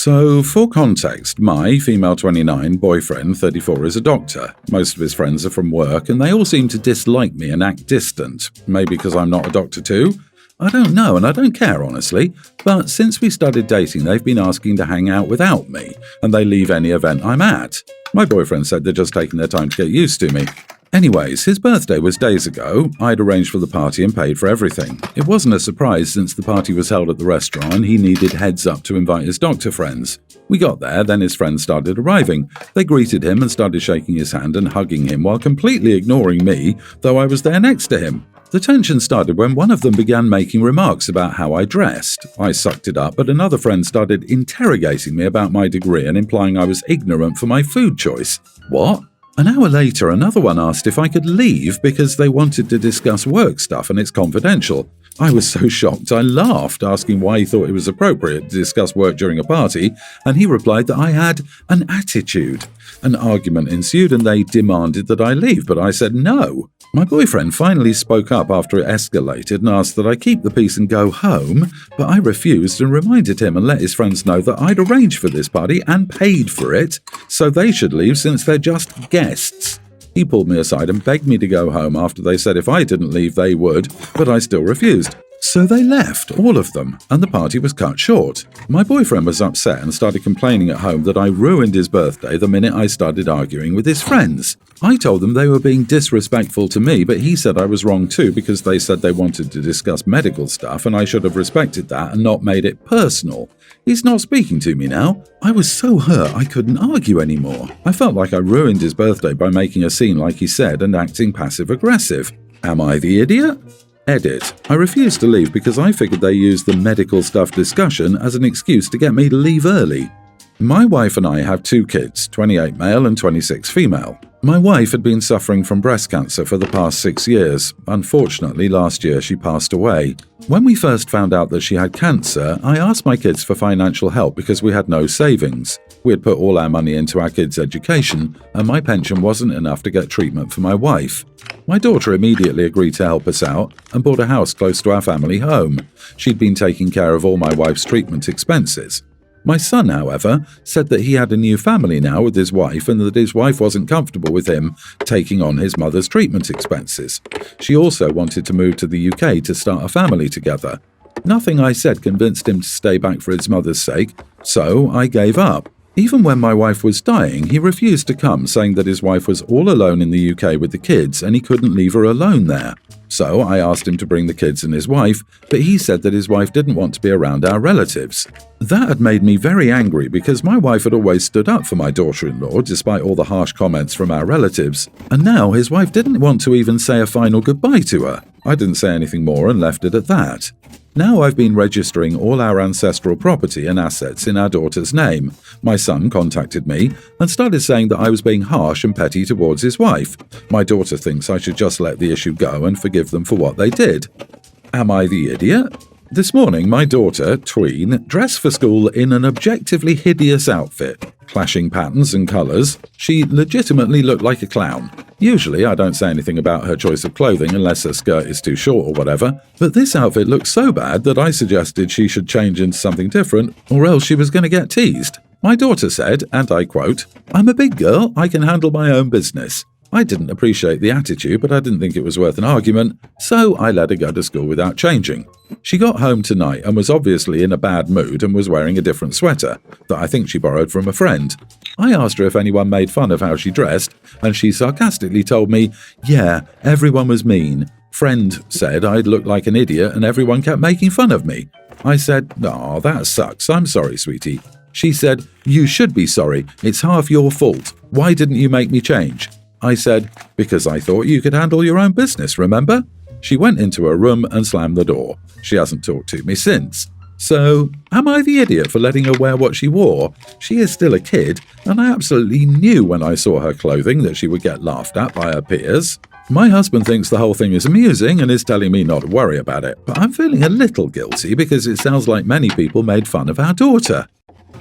So, for context, my, female 29, boyfriend, 34, is a doctor. Most of his friends are from work, and they all seem to dislike me and act distant. Maybe because I'm not a doctor too? I don't know, and I don't care, honestly. But since we started dating, they've been asking to hang out without me, and they leave any event I'm at. My boyfriend said they're just taking their time to get used to me. Anyways, his birthday was days ago. I'd arranged for the party and paid for everything. It wasn't a surprise since the party was held at the restaurant and he needed heads up to invite his doctor friends. We got there, then his friends started arriving. They greeted him and started shaking his hand and hugging him while completely ignoring me, though I was there next to him. The tension started when one of them began making remarks about how I dressed. I sucked it up, but another friend started interrogating me about my degree and implying I was ignorant for my food choice. What? An hour later, another one asked if I could leave because they wanted to discuss work stuff and it's confidential. I was so shocked I laughed, asking why he thought it was appropriate to discuss work during a party, and he replied that I had an attitude. An argument ensued and they demanded that I leave, but I said no. My boyfriend finally spoke up after it escalated and asked that I keep the peace and go home, but I refused and reminded him and let his friends know that I'd arranged for this party and paid for it, so they should leave since they're just guests. He pulled me aside and begged me to go home after they said if I didn't leave they would, but I still refused. So they left, all of them, and the party was cut short. My boyfriend was upset and started complaining at home that I ruined his birthday the minute I started arguing with his friends. I told them they were being disrespectful to me, but he said I was wrong too because they said they wanted to discuss medical stuff and I should have respected that and not made it personal. He's not speaking to me now. I was so hurt I couldn't argue anymore. I felt like I ruined his birthday by making a scene like he said and acting passive-aggressive. Am I the idiot? Edit. I refused to leave because I figured they used the medical stuff discussion as an excuse to get me to leave early. My wife and I have 2 kids, 28 male and 26 female. My wife had been suffering from breast cancer for the past 6 years. Unfortunately, last year she passed away. When we first found out that she had cancer, I asked my kids for financial help because we had no savings. We had put all our money into our kids' education, and my pension wasn't enough to get treatment for my wife. My daughter immediately agreed to help us out and bought a house close to our family home. She'd been taking care of all my wife's treatment expenses. My son, however, said that he had a new family now with his wife and that his wife wasn't comfortable with him taking on his mother's treatment expenses. She also wanted to move to the UK to start a family together. Nothing I said convinced him to stay back for his mother's sake, so I gave up. Even when my wife was dying, he refused to come, saying that his wife was all alone in the UK with the kids and he couldn't leave her alone there. So I asked him to bring the kids and his wife, but he said that his wife didn't want to be around our relatives. That had made me very angry because my wife had always stood up for my daughter-in-law despite all the harsh comments from our relatives, and now his wife didn't want to even say a final goodbye to her. I didn't say anything more and left it at that. Now I've been registering all our ancestral property and assets in our daughter's name. My son contacted me and started saying that I was being harsh and petty towards his wife. My daughter thinks I should just let the issue go and forgive them for what they did. Am I the idiot? This morning, my daughter, Tween, dressed for school in an objectively hideous outfit. Clashing patterns and colours, she legitimately looked like a clown. Usually, I don't say anything about her choice of clothing unless her skirt is too short or whatever, but this outfit looked so bad that I suggested she should change into something different or else she was going to get teased. My daughter said, and I quote, "I'm a big girl, I can handle my own business." I didn't appreciate the attitude, but I didn't think it was worth an argument, so I let her go to school without changing. She got home tonight and was obviously in a bad mood and was wearing a different sweater that I think she borrowed from a friend. I asked her if anyone made fun of how she dressed, and she sarcastically told me, "Yeah, everyone was mean. Friend said I'd look like an idiot and everyone kept making fun of me." I said, "Aw, that sucks. I'm sorry, sweetie." She said, "You should be sorry. It's half your fault. Why didn't you make me change?" I said, "Because I thought you could handle your own business, remember?" She went into her room and slammed the door. She hasn't talked to me since. So, am I the idiot for letting her wear what she wore? She is still a kid, and I absolutely knew when I saw her clothing that she would get laughed at by her peers. My husband thinks the whole thing is amusing and is telling me not to worry about it, but I'm feeling a little guilty because it sounds like many people made fun of our daughter.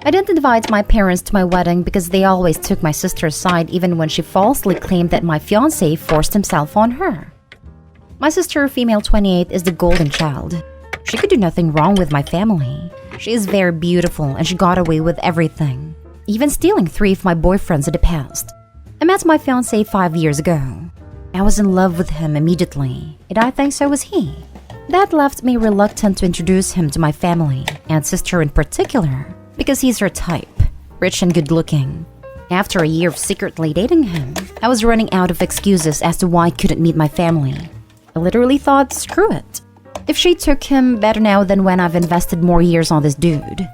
I didn't invite my parents to my wedding because they always took my sister's side even when she falsely claimed that my fiancé forced himself on her. My sister, female 28, is the golden child. She could do nothing wrong with my family. She is very beautiful and she got away with everything, even stealing 3 of my boyfriends in the past. I met my fiancé 5 years ago. I was in love with him immediately, and I think so was he. That left me reluctant to introduce him to my family, and sister in particular, because he's her type, rich and good-looking. After a year of secretly dating him, I was running out of excuses as to why I couldn't meet my family. I literally thought, screw it. If she took him, better now than when I've invested more years on this dude.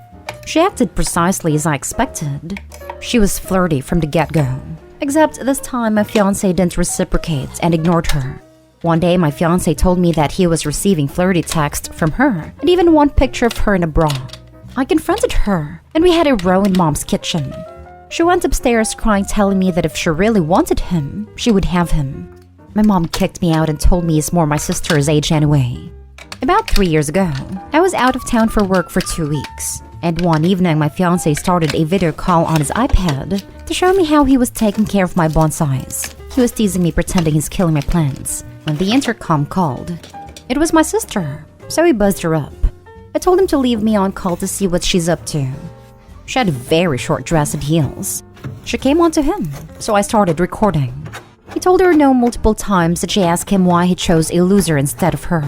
She acted precisely as I expected. She was flirty from the get-go. Except this time my fiancé didn't reciprocate and ignored her. One day my fiancé told me that he was receiving flirty texts from her and even one picture of her in a bra. I confronted her and we had a row in Mom's kitchen. She went upstairs crying, telling me that if she really wanted him, she would have him. My mom kicked me out and told me he's more my sister's age anyway. About 3 years ago, I was out of town for work for 2 weeks. And one evening, my fiancé started a video call on his iPad to show me how he was taking care of my bonsais. He was teasing me, pretending he's killing my plants, when the intercom called. It was my sister, so he buzzed her up. I told him to leave me on call to see what she's up to. She had a very short dress and heels. She came on to him, so I started recording. He told her no multiple times that she asked him why he chose a loser instead of her.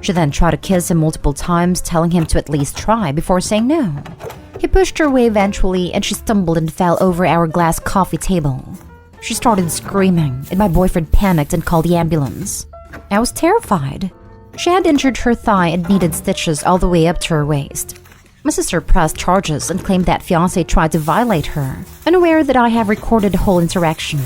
She then tried to kiss him multiple times, telling him to at least try before saying no. He pushed her away eventually, and she stumbled and fell over our glass coffee table. She started screaming, and my boyfriend panicked and called the ambulance. I was terrified. She had injured her thigh and needed stitches all the way up to her waist. My sister pressed charges and claimed that fiancé tried to violate her, unaware that I have recorded the whole interaction.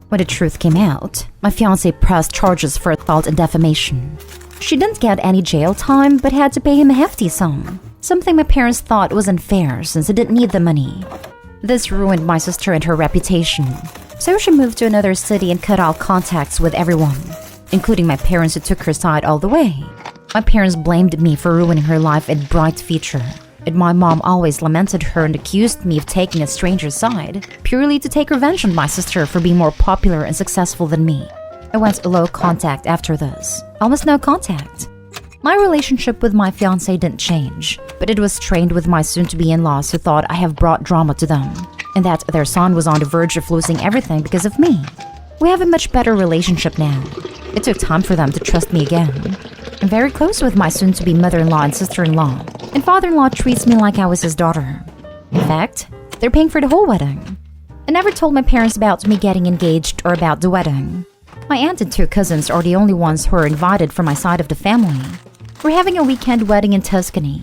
When the truth came out, my fiancé pressed charges for assault and defamation. She didn't get any jail time, but had to pay him a hefty sum, something my parents thought was unfair since he didn't need the money. This ruined my sister and her reputation, so she moved to another city and cut all contacts with everyone, including my parents who took her side all the way. My parents blamed me for ruining her life and bright future, and my mom always lamented her and accused me of taking a stranger's side, purely to take revenge on my sister for being more popular and successful than me. I went low contact after this, almost no contact. My relationship with my fiancé didn't change, but it was strained with my soon-to-be in-laws who thought I have brought drama to them, and that their son was on the verge of losing everything because of me. We have a much better relationship now. It took time for them to trust me again. I'm very close with my soon-to-be mother-in-law and sister-in-law, and father-in-law treats me like I was his daughter. In fact, they're paying for the whole wedding. I never told my parents about me getting engaged or about the wedding. My aunt and 2 cousins are the only ones who are invited from my side of the family. We're having a weekend wedding in Tuscany.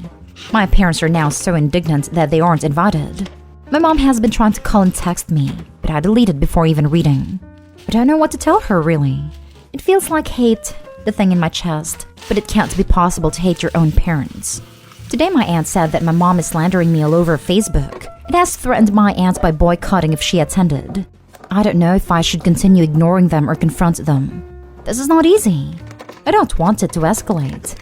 My parents are now so indignant that they aren't invited. My mom has been trying to call and text me, but I deleted before even reading. I don't know what to tell her, really. It feels like hate, the thing in my chest, but it can't be possible to hate your own parents. Today my aunt said that my mom is slandering me all over Facebook. It has threatened my aunt by boycotting if she attended. I don't know if I should continue ignoring them or confront them. This is not easy. I don't want it to escalate.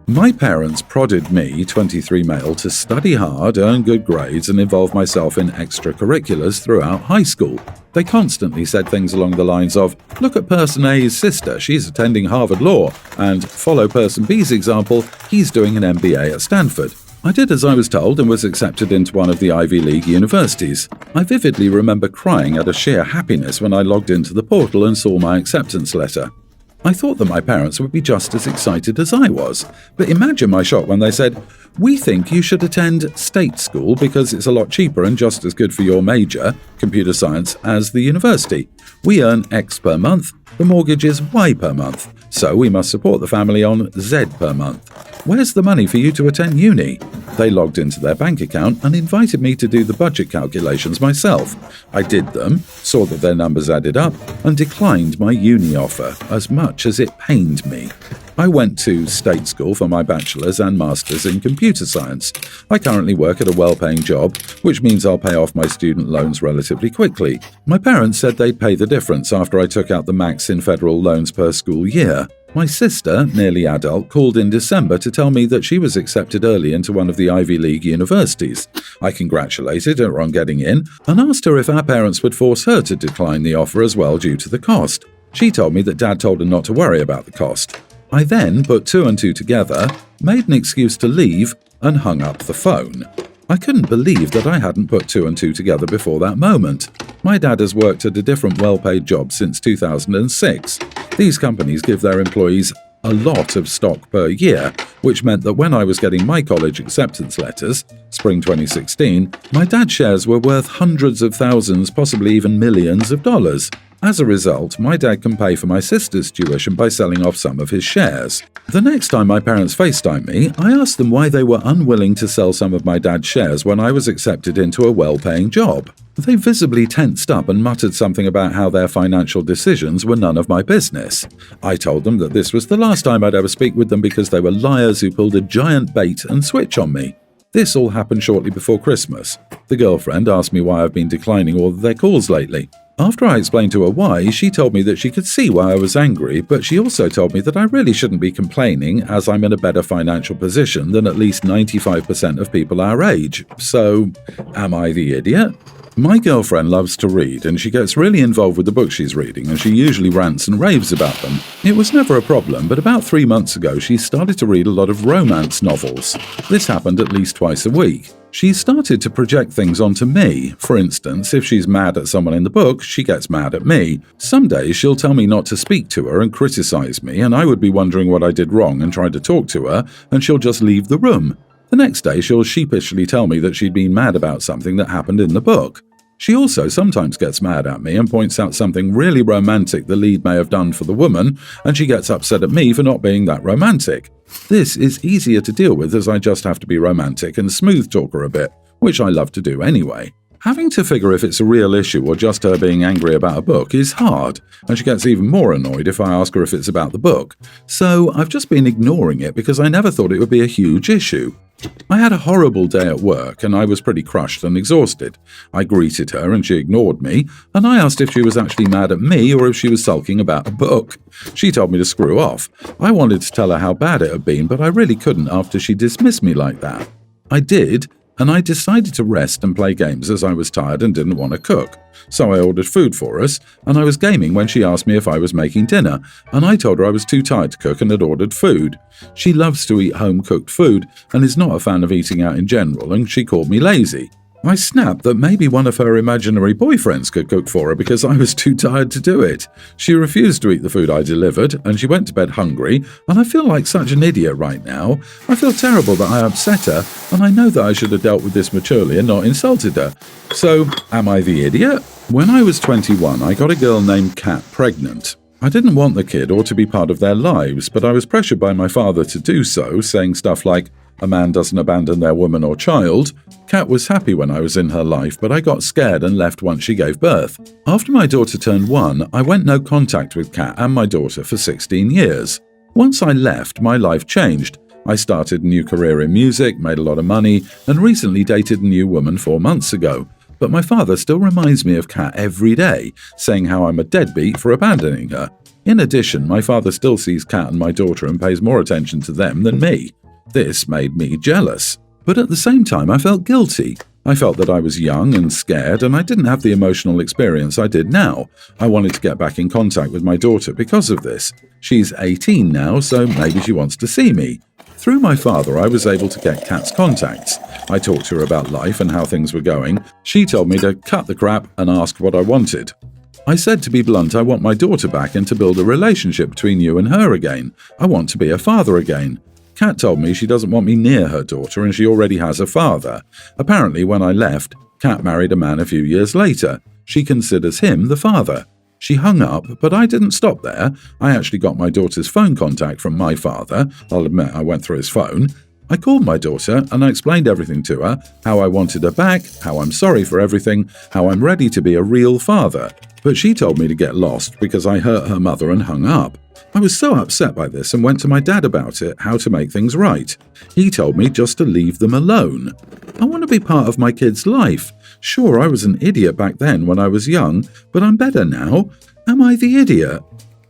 My parents prodded me, 23 male, to study hard, earn good grades, and involve myself in extracurriculars throughout high school. They constantly said things along the lines of, look at person A's sister, she's attending Harvard Law, and follow person B's example, he's doing an MBA at Stanford. I did as I was told and was accepted into one of the Ivy League universities. I vividly remember crying out of sheer happiness when I logged into the portal and saw my acceptance letter. I thought that my parents would be just as excited as I was, but imagine my shock when they said, we think you should attend state school because it's a lot cheaper and just as good for your major, computer science, as the university. We earn X per month, the mortgage is Y per month, so we must support the family on Z per month. Where's the money for you to attend uni? They logged into their bank account and invited me to do the budget calculations myself. I did them, saw that their numbers added up, and declined my uni offer, as much as it pained me. I went to state school for my bachelor's and master's in computer science. I currently work at a well-paying job, which means I'll pay off my student loans relatively quickly. My parents said they'd pay the difference after I took out the max in federal loans per school year. My sister, nearly adult, called in December to tell me that she was accepted early into one of the Ivy League universities. I congratulated her on getting in and asked her if our parents would force her to decline the offer as well due to the cost. She told me that Dad told her not to worry about the cost. I then put two and two together, made an excuse to leave, and hung up the phone. I couldn't believe that I hadn't put two and two together before that moment. My dad has worked at a different well-paid job since 2006. These companies give their employees a lot of stock per year, which meant that when I was getting my college acceptance letters, spring 2016, my dad's shares were worth hundreds of thousands, possibly even millions of dollars. As a result, my dad can pay for my sister's tuition by selling off some of his shares. The next time my parents FaceTimed me, I asked them why they were unwilling to sell some of my dad's shares when I was accepted into a well-paying job. They visibly tensed up and muttered something about how their financial decisions were none of my business. I told them that this was the last time I'd ever speak with them because they were liars who pulled a giant bait and switch on me. This all happened shortly before Christmas. The girlfriend asked me why I've been declining all of their calls lately. After I explained to her why, she told me that she could see why I was angry, but she also told me that I really shouldn't be complaining as I'm in a better financial position than at least 95% of people our age. So, am I the idiot? My girlfriend loves to read, and she gets really involved with the books she's reading, and she usually rants and raves about them. It was never a problem, but about 3 months ago she started to read a lot of romance novels. This happened at least twice a week. She started to project things onto me. For instance, if she's mad at someone in the book, she gets mad at me. Some days she'll tell me not to speak to her and criticize me, and I would be wondering what I did wrong and try to talk to her, and she'll just leave the room. The next day she'll sheepishly tell me that she'd been mad about something that happened in the book. She also sometimes gets mad at me and points out something really romantic the lead may have done for the woman, and she gets upset at me for not being that romantic. This is easier to deal with as I just have to be romantic and smooth talk her a bit, which I love to do anyway. Having to figure if it's a real issue or just her being angry about a book is hard, and she gets even more annoyed if I ask her if it's about the book. So I've just been ignoring it because I never thought it would be a huge issue. I had a horrible day at work and I was pretty crushed and exhausted. I greeted her and she ignored me, and I asked if she was actually mad at me or if she was sulking about a book. She told me to screw off. I wanted to tell her how bad it had been, but I really couldn't after she dismissed me like that. I did, and I decided to rest and play games as I was tired and didn't want to cook. So I ordered food for us, and I was gaming when she asked me if I was making dinner, and I told her I was too tired to cook and had ordered food. She loves to eat home-cooked food and is not a fan of eating out in general, and she called me lazy. I snapped that maybe one of her imaginary boyfriends could cook for her because I was too tired to do it. She refused to eat the food I delivered, and she went to bed hungry, and I feel like such an idiot right now. I feel terrible that I upset her, and I know that I should have dealt with this maturely and not insulted her. So, am I the idiot? When I was 21, I got a girl named Kat pregnant. I didn't want the kid or to be part of their lives, but I was pressured by my father to do so, saying stuff like, "A man doesn't abandon their woman or child." Kat was happy when I was in her life, but I got scared and left once she gave birth. After my daughter turned 1, I went no contact with Kat and my daughter for 16 years. Once I left, my life changed. I started a new career in music, made a lot of money, and recently dated a new woman 4 months ago. But my father still reminds me of Kat every day, saying how I'm a deadbeat for abandoning her. In addition, my father still sees Kat and my daughter and pays more attention to them than me. This made me jealous. But at the same time, I felt guilty. I felt that I was young and scared, and I didn't have the emotional experience I did now. I wanted to get back in contact with my daughter because of this. She's 18 now, so maybe she wants to see me. Through my father, I was able to get Kat's contacts. I talked to her about life and how things were going. She told me to cut the crap and ask what I wanted. I said, to be blunt, I want my daughter back and to build a relationship between you and her again. I want to be a father again. Kat told me she doesn't want me near her daughter and she already has a father. Apparently, when I left, Kat married a man a few years later. She considers him the father. She hung up, but I didn't stop there. I actually got my daughter's phone contact from my father. I'll admit I went through his phone. I called my daughter and I explained everything to her, how I wanted her back, how I'm sorry for everything, how I'm ready to be a real father. But she told me to get lost because I hurt her mother and hung up. I was so upset by this and went to my dad about it, how to make things right. He told me just to leave them alone. I want to be part of my kid's life. Sure, I was an idiot back then when I was young, but I'm better now. Am I the idiot?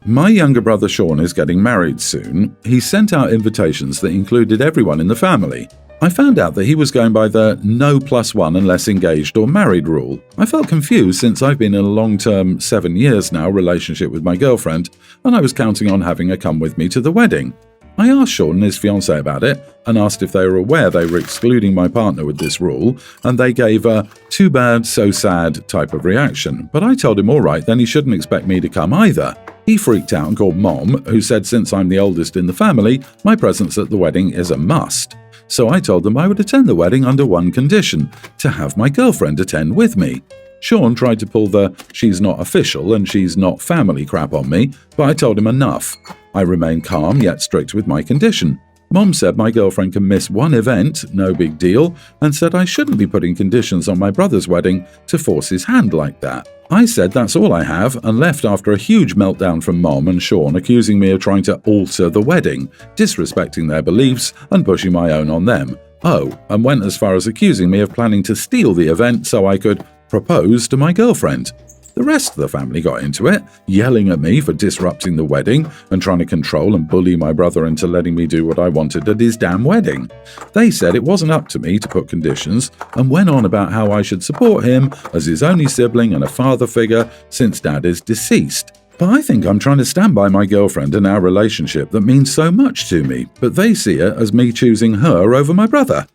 My younger brother Sean is getting married soon. He sent out invitations that included everyone in the family. I found out that he was going by the no +1 unless engaged or married rule. I felt confused since I've been in a long-term 7 years now relationship with my girlfriend, and I was counting on having her come with me to the wedding. I asked Sean and his fiancée about it and asked if they were aware they were excluding my partner with this rule, and they gave a too bad, so sad type of reaction. But I told him all right, then he shouldn't expect me to come either. He freaked out and called Mom, who said since I'm the oldest in the family, my presence at the wedding is a must. So I told them I would attend the wedding under one condition, to have my girlfriend attend with me. Sean tried to pull the she's not official and she's not family crap on me, but I told him enough. I remained calm yet strict with my condition. Mom said my girlfriend can miss one event, no big deal, and said I shouldn't be putting conditions on my brother's wedding to force his hand like that. I said that's all I have and left after a huge meltdown from Mom and Sean accusing me of trying to alter the wedding, disrespecting their beliefs and pushing my own on them. Oh, and went as far as accusing me of planning to steal the event so I could propose to my girlfriend. The rest of the family got into it, yelling at me for disrupting the wedding and trying to control and bully my brother into letting me do what I wanted at his damn wedding. They said it wasn't up to me to put conditions and went on about how I should support him as his only sibling and a father figure since Dad is deceased. But I think I'm trying to stand by my girlfriend and our relationship that means so much to me, but they see it as me choosing her over my brother.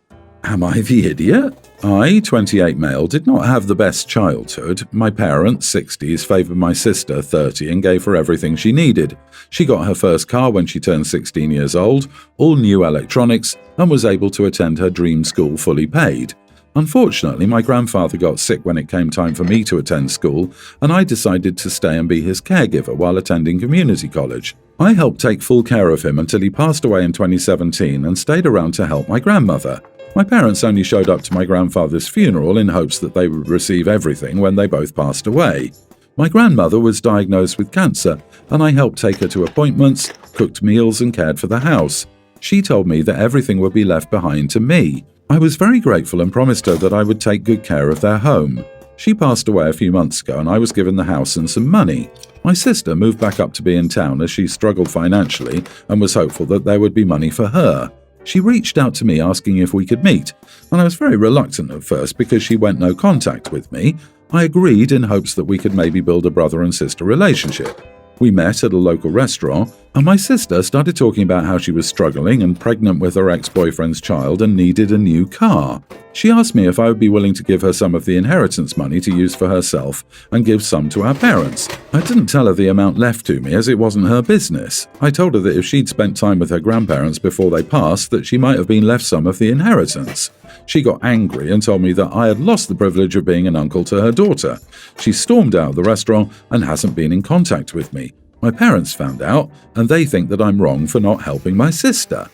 Am I the idiot? I, 28 male, did not have the best childhood. My parents, 60s, favoured my sister, 30, and gave her everything she needed. She got her first car when she turned 16 years old, all new electronics, and was able to attend her dream school fully paid. Unfortunately, my grandfather got sick when it came time for me to attend school, and I decided to stay and be his caregiver while attending community college. I helped take full care of him until he passed away in 2017 and stayed around to help my grandmother. My parents only showed up to my grandfather's funeral in hopes that they would receive everything when they both passed away. My grandmother was diagnosed with cancer, and I helped take her to appointments, cooked meals, and cared for the house. She told me that everything would be left behind to me. I was very grateful and promised her that I would take good care of their home. She passed away a few months ago, and I was given the house and some money. My sister moved back up to be in town as she struggled financially and was hopeful that there would be money for her. She reached out to me asking if we could meet, and I was very reluctant at first because she went no contact with me. I agreed in hopes that we could maybe build a brother and sister relationship. We met at a local restaurant, and my sister started talking about how she was struggling and pregnant with her ex-boyfriend's child and needed a new car. She asked me if I would be willing to give her some of the inheritance money to use for herself and give some to our parents. I didn't tell her the amount left to me as it wasn't her business. I told her that if she'd spent time with her grandparents before they passed, that she might have been left some of the inheritance. She got angry and told me that I had lost the privilege of being an uncle to her daughter. She stormed out of the restaurant and hasn't been in contact with me. My parents found out, and they think that I'm wrong for not helping my sister.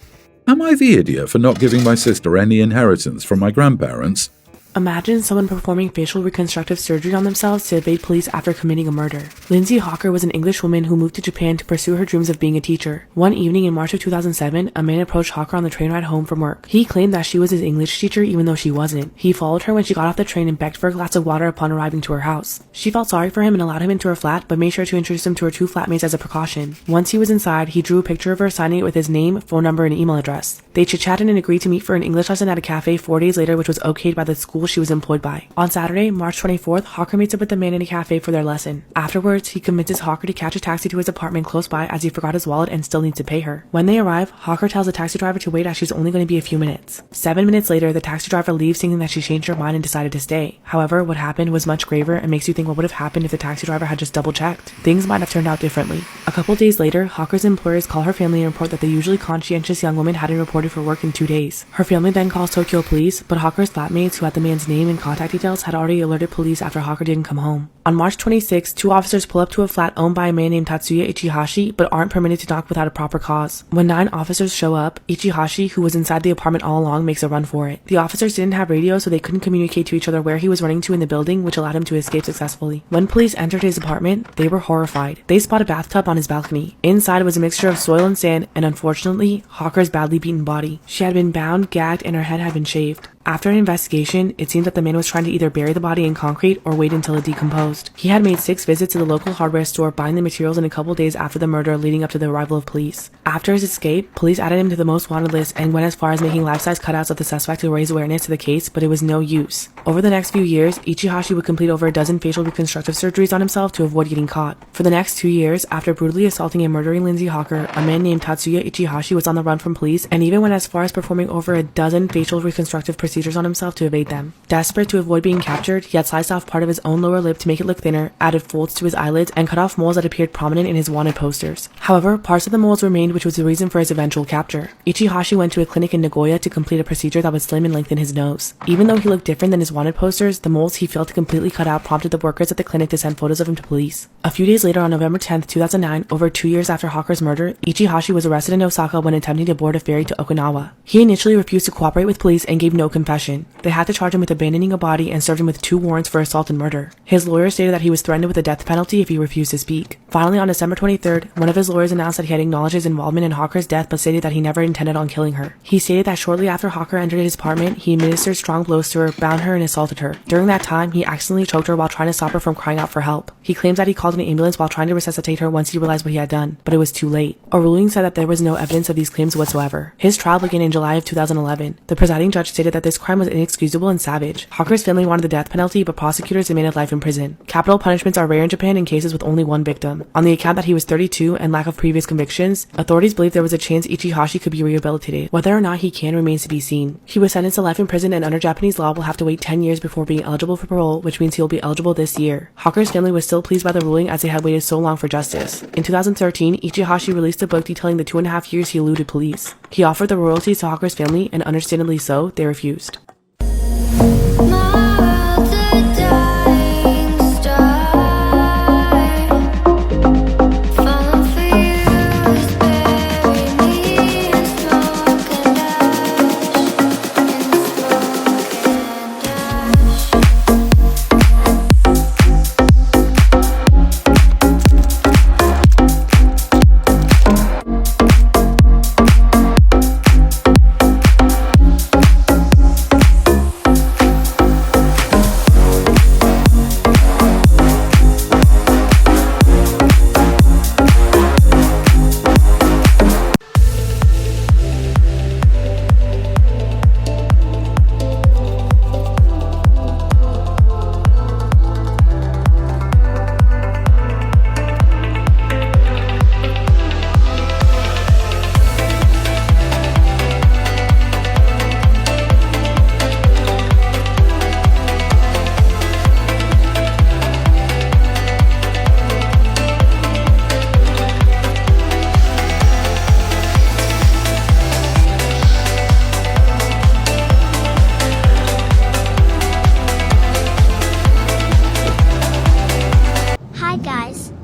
Am I the idiot for not giving my sister any inheritance from my grandparents? Imagine someone performing facial reconstructive surgery on themselves to evade police after committing a murder. Lindsay Hawker was an English woman who moved to Japan to pursue her dreams of being a teacher. One evening in March of 2007, a man approached Hawker on the train ride home from work. He claimed that she was his English teacher even though she wasn't. He followed her when she got off the train and begged for a glass of water upon arriving to her house. She felt sorry for him and allowed him into her flat, but made sure to introduce him to her two flatmates as a precaution. Once he was inside, he drew a picture of her, signing it with his name, phone number, and email address. They chit-chatted and agreed to meet for an English lesson at a cafe 4 days later, which was okayed by the school she was employed by. On Saturday, March 24th, Hawker meets up with the man in a cafe for their lesson. Afterwards, he convinces Hawker to catch a taxi to his apartment close by as he forgot his wallet and still needs to pay her. When they arrive, Hawker tells the taxi driver to wait as she's only going to be a few minutes. 7 minutes later, the taxi driver leaves saying that she changed her mind and decided to stay. However, what happened was much graver and makes you think what would have happened if the taxi driver had just double-checked. Things might have turned out differently. A couple days later, Hawker's employers call her family and report that the usually conscientious young woman hadn't reported for work in 2 days. Her family then calls Tokyo police, but Hawker's flatmates, who had the man's name and contact details, had already alerted police after Hawker didn't come home. On March 26, 2 officers pull up to a flat owned by a man named Tatsuya Ichihashi, but aren't permitted to knock without a proper cause. When 9 officers show up, Ichihashi, who was inside the apartment all along, makes a run for it. The officers didn't have radio, so they couldn't communicate to each other where he was running to in the building, which allowed him to escape successfully. When police entered his apartment, they were horrified. They spot a bathtub on his balcony. Inside was a mixture of soil and sand, and unfortunately, Hawker's badly beaten body. She had been bound, gagged, and her head had been shaved. After an investigation, it seemed that the man was trying to either bury the body in concrete or wait until it decomposed. He had made 6 visits to the local hardware store buying the materials in a couple days after the murder leading up to the arrival of police. After his escape, police added him to the most wanted list and went as far as making life-size cutouts of the suspect to raise awareness to the case, but it was no use. Over the next few years, Ichihashi would complete over a dozen facial reconstructive surgeries on himself to avoid getting caught. For the next 2 years, after brutally assaulting and murdering Lindsay Hawker, a man named Tatsuya Ichihashi was on the run from police and even went as far as performing over a dozen facial reconstructive procedures on himself to evade them. Desperate to avoid being captured, he had sliced off part of his own lower lip to make it look thinner, added folds to his eyelids, and cut off moles that appeared prominent in his wanted posters. However, parts of the moles remained, which was the reason for his eventual capture. Ichihashi went to a clinic in Nagoya to complete a procedure that would slim and lengthen his nose. Even though he looked different than his wanted posters, the moles he failed to completely cut out prompted the workers at the clinic to send photos of him to police. A few days later, on November 10, 2009, over 2 years after Hawker's murder, Ichihashi was arrested in Osaka when attempting to board a ferry to Okinawa. He initially refused to cooperate with police and gave no confession. They had to charge him with abandoning a body and served him with 2 warrants for assault and murder. His lawyer stated that he was threatened with a death penalty if he refused to speak. Finally, on December 23rd, one of his lawyers announced that he had acknowledged his involvement in Hawker's death but stated that he never intended on killing her. He stated that shortly after Hawker entered his apartment, he administered strong blows to her, bound her, and assaulted her. During that time, he accidentally choked her while trying to stop her from crying out for help. He claims that he called an ambulance while trying to resuscitate her once he realized what he had done, but it was too late. A ruling said that there was no evidence of these claims whatsoever. His trial began in July of 2011. The presiding judge stated that this crime was inexcusable and savage. Hawker's family wanted the death penalty, but prosecutors demanded life in prison. Capital punishments are rare in Japan in cases with only one victim. On the account that he was 32 and lack of previous convictions, authorities believe there was a chance Ichihashi could be rehabilitated. Whether or not he can remains to be seen. He was sentenced to life in prison and under Japanese law will have to wait 10 years before being eligible for parole, which means he will be eligible this year. Hawker's family was still pleased by the ruling as they had waited so long for justice. In 2013, Ichihashi released a book detailing the 2.5 years he eluded police. He offered the royalties to Hawker's family, and understandably so, they refused.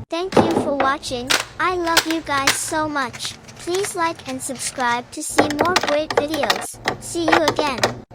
Thank you for watching. I love you guys so much. Please like and subscribe to see more great videos. See you again.